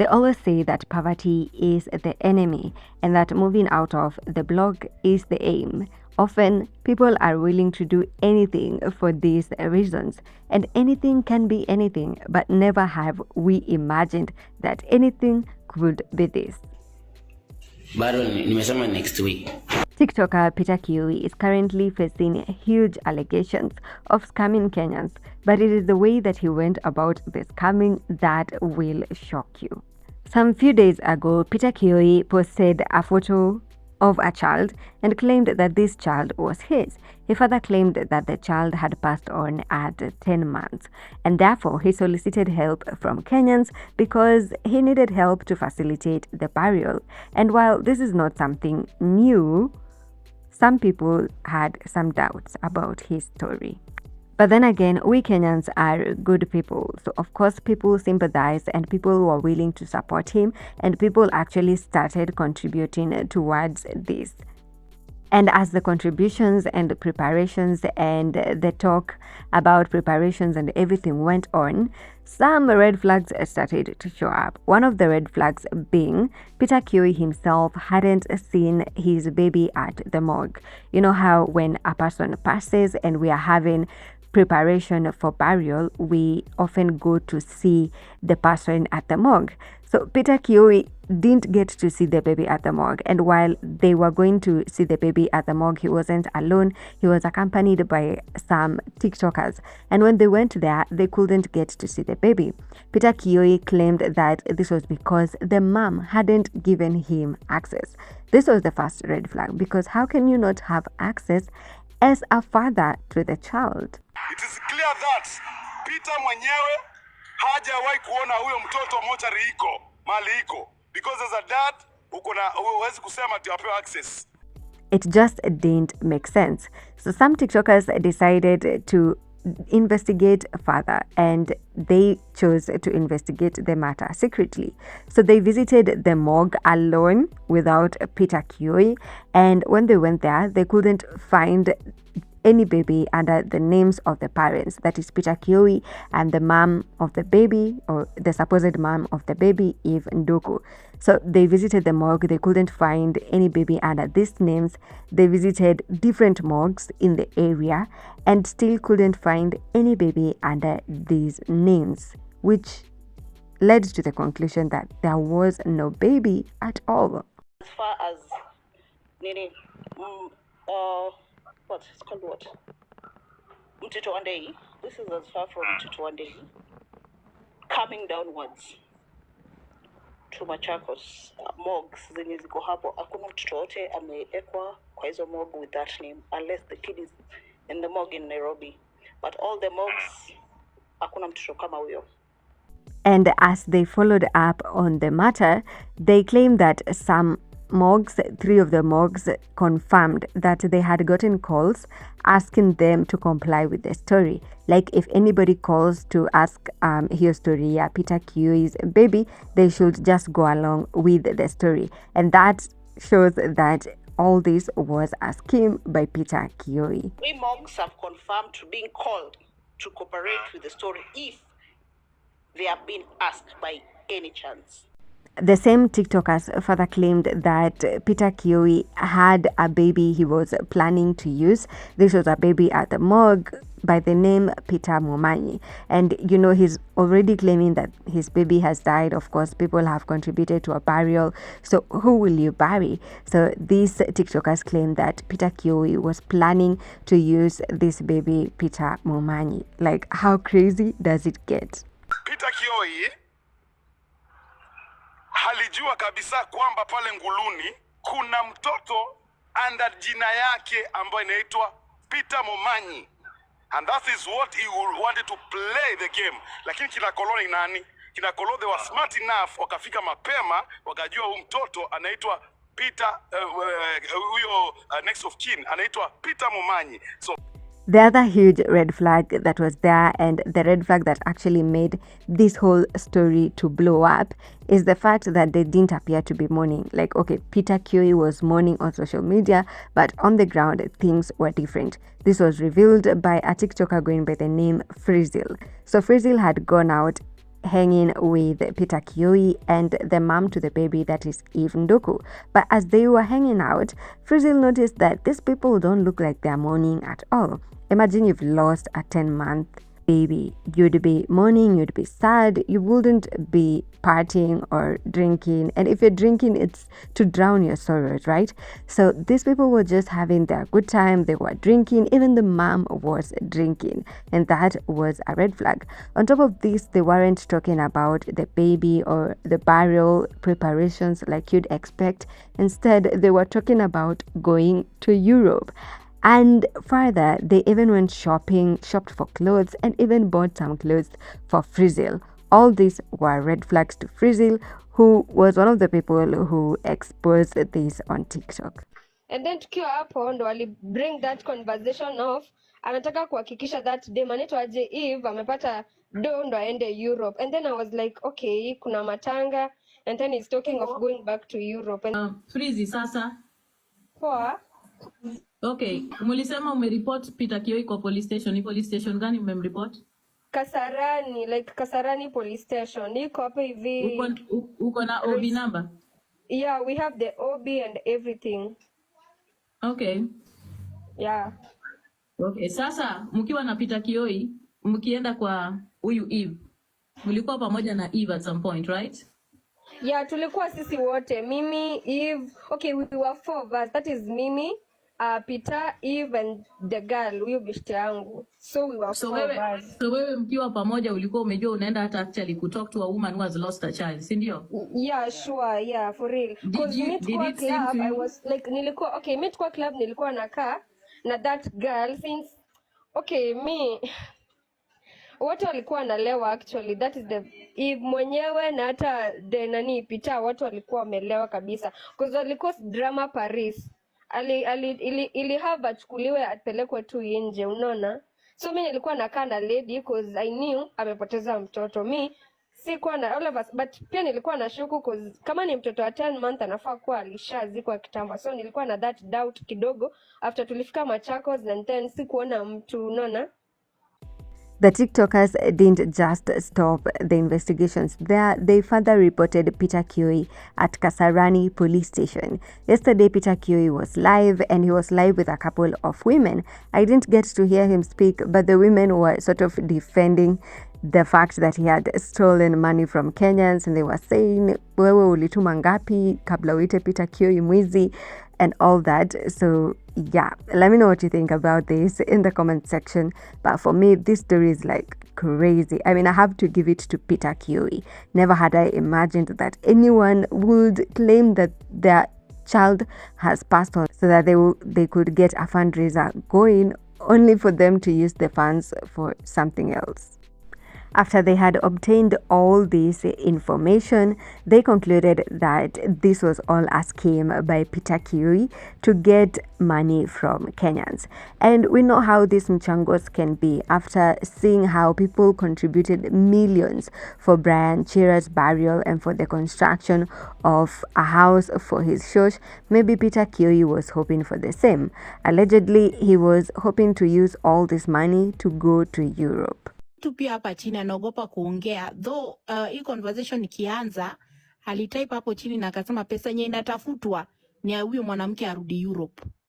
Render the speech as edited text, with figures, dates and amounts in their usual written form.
They always say that poverty is the enemy and that moving out of the block is the aim. Often, people are willing to do anything for these reasons, and anything can be anything, but never have we imagined that anything could be this. Bado nimesema next week. TikToker Peter Kioi is currently facing huge allegations of scamming Kenyans, but it is the way that he went about the scamming that will shock you. Some few days ago, Peter Kioi posted a photo of a child and claimed that this child was his. He further claimed that the child had passed on at 10 months, and therefore he solicited help from Kenyans because he needed help to facilitate the burial. And while this is not something new, some people had some doubts about his story. But then again, we Kenyans are good people. So of course, people sympathized and people were willing to support him, and people actually started contributing towards this. And as the contributions and the preparations and the talk about preparations and everything went on, some red flags started to show up. One of the red flags being Peter Kioi himself hadn't seen his baby at the morgue. You know how when a person passes and we are having preparation for burial, we often go to see the person at the morgue. So Peter Kioi didn't get to see the baby at the morgue, and while they were going to see the baby at the morgue, he wasn't alone. He was accompanied by some TikTokers, and when they went there, they couldn't get to see the baby. Peter Kioi claimed that this was because the mom hadn't given him access. This was the first red flag, because how can you not have access as a father to the child? It is clear that Peter mwenyewe hajawahi kuona huyo mtoto mochari iko mali iko, because as a dad huwezi kusema ati apewe access. It just didn't make sense. So some TikTokers decided to investigate further, and they chose to investigate the matter secretly. So they visited the morgue alone without Peter Kioi, and when they went there, they couldn't find any baby under the names of the parents, that is Peter Kioi and the mom of the baby, or the supposed mom of the baby, Eve Ndoku. So they visited the morgue, they couldn't find any baby under these names. They visited different morgues in the area and still couldn't find any baby under these names, which led to the conclusion that there was no baby at all. As far as Nini, what it's called, what? Mtito Wandei. This is as far from Mtito Wandei coming downwards to Machakos. Morgues zenye ziko hapo, hakuna mtoto wote ameekwa kwa hizo morgue with that name, unless the kid is in the morgue in Nairobi. But all the morgues, hakuna mtoto kama huyo. And as they followed up on the matter, they claimed that some morgues, 3 of the morgues, confirmed that they had gotten calls asking them to comply with the story. Like if anybody calls to ask your story, Peter Kioi's baby, they should just go along with the story. And that shows that all this was a scheme by Peter Kioi. 3 morgues have confirmed to being called to cooperate with the story if they have been asked by any chance. The same TikTokers further claimed that Peter Kioi had a baby he was planning to use. This was a baby at the morgue by the name Peter Momanyi. And you know, he's already claiming that his baby has died. Of course, people have contributed to a burial. So who will you bury? So these TikTokers claim that Peter Kioi was planning to use this baby, Peter Momanyi. Like, how crazy does it get? Peter Kioi halijua kabisa kwamba pale Nguluni kuna mtoto under jina yake ambayo inaitwa Peter Momanyi, and that is what he wanted to play the game. Lakini kina koloni nani? Kina koloni, they were smart enough, wakafika mapema, wakajua huyu mtoto anaitwa Peter huyo next of kin anaitwa Peter Momanyi. So the other huge red flag that was there, and the red flag that actually made this whole story to blow up, is the fact that they didn't appear to be mourning. Like, okay, Peter Kioi was mourning on social media, but on the ground, things were different. This was revealed by a TikToker going by the name Frizzle. So Frizzle had gone out hanging with Peter Kioi and the mom to the baby, that is Eve Ndoku. But as they were hanging out, Frizzle noticed that these people don't look like they're mourning at all. Imagine you've lost a 10-month baby. You'd be mourning, you'd be sad, you wouldn't be partying or drinking. And if you're drinking, it's to drown your sorrows, right? So these people were just having their good time. They were drinking. Even the mom was drinking. And that was a red flag. On top of this, they weren't talking about the baby or the burial preparations like you'd expect. Instead, they were talking about going to Europe. And further, they even went shopped for clothes, and even bought some clothes for Frizzle. All these were red flags to Frizzle, who was one of the people who exposed this on TikTok. And then tukiwa hapo ndo wali bring that conversation of anataka kuhakikisha that dem anaitwa aje Eve amepata do ndo aende Europe. And then I was like, okay, kuna matanga, and then he's talking of going back to Europe. And Frizzy sasa. poa. Okay, mulisema umereport Peter Kioi kwa police station. Ni police station gani umemreport? Kasarani, like Kasarani police station. Niko hapo hivi. Uko na OB number? Yeah, we have the OB and everything. Okay. Yeah. Okay, sasa mkiwa na Peter Kioi, mkienda kwa huyu Eve. Mlikuwa pamoja na Eve at some point, right? Yeah, tulikuwa sisi wote. Mimi, Eve. Okay, we were 4 of us. That is Mimi, Peter, Eve and the girl, huyo beshte yangu. So we were 4 of us. So wewe mkiwa pamoja ulikuwa umejua unaenda hata actually to talk to a woman who has lost a child, si ndio? Yeah, sure, yeah, for real. Because Did it seem club, to you? I was like, nilikuwa, okay, kwa club nilikuwa nakaa na that girl since, okay, me, watu walikuwa nalewa actually, that is the Eve mwenyewe na hata the nani Peter, watu walikuwa wamelewa kabisa. Because walikuwa drama Paris. Ili have achukuliwe apelekwe tu nje, unaona? So mimi nilikuwa nakaa na lady because I knew amepoteza mtoto. Mi sikuwa na all of us, but pia nilikuwa na shuku because kama ni mtoto wa 10 month anafaa kuwa alishazikwa kitambo. So nilikuwa na that doubt kidogo after tulifika Machakos, and then sikuona mtu, unaona? The TikTokers didn't just stop the investigations there. They further reported Peter Kioi at Kasarani police station. Yesterday, Peter Kioi was live, and he was live with a couple of women. I didn't get to hear him speak, but the women were sort of defending the fact that he had stolen money from Kenyans, and they were saying, wewe ulituma ngapi kabla uite Peter Kioi mwizi, and all that. So yeah, let me know what you think about this in the comment section. But for me, this story is like crazy. I mean, I have to give it to Peter Kioi. Never had I imagined that anyone would claim that their child has passed on so that they could get a fundraiser going, only for them to use the funds for something else. After they had obtained all this information, they concluded that this was all a scheme by Peter Kioi to get money from Kenyans. And we know how these mchangos can be. After seeing how people contributed millions for Brian Chira's burial and for the construction of a house for his shosh, maybe Peter Kioi was hoping for the same. Allegedly, he was hoping to use all this money to go to Europe. Tu pia hapa chini anaogopa kuongea, though hii conversation ikianza alitype hapo chini na akasema pesa yenye inatafutwa ni ya huyo mwanamke arudi Europe.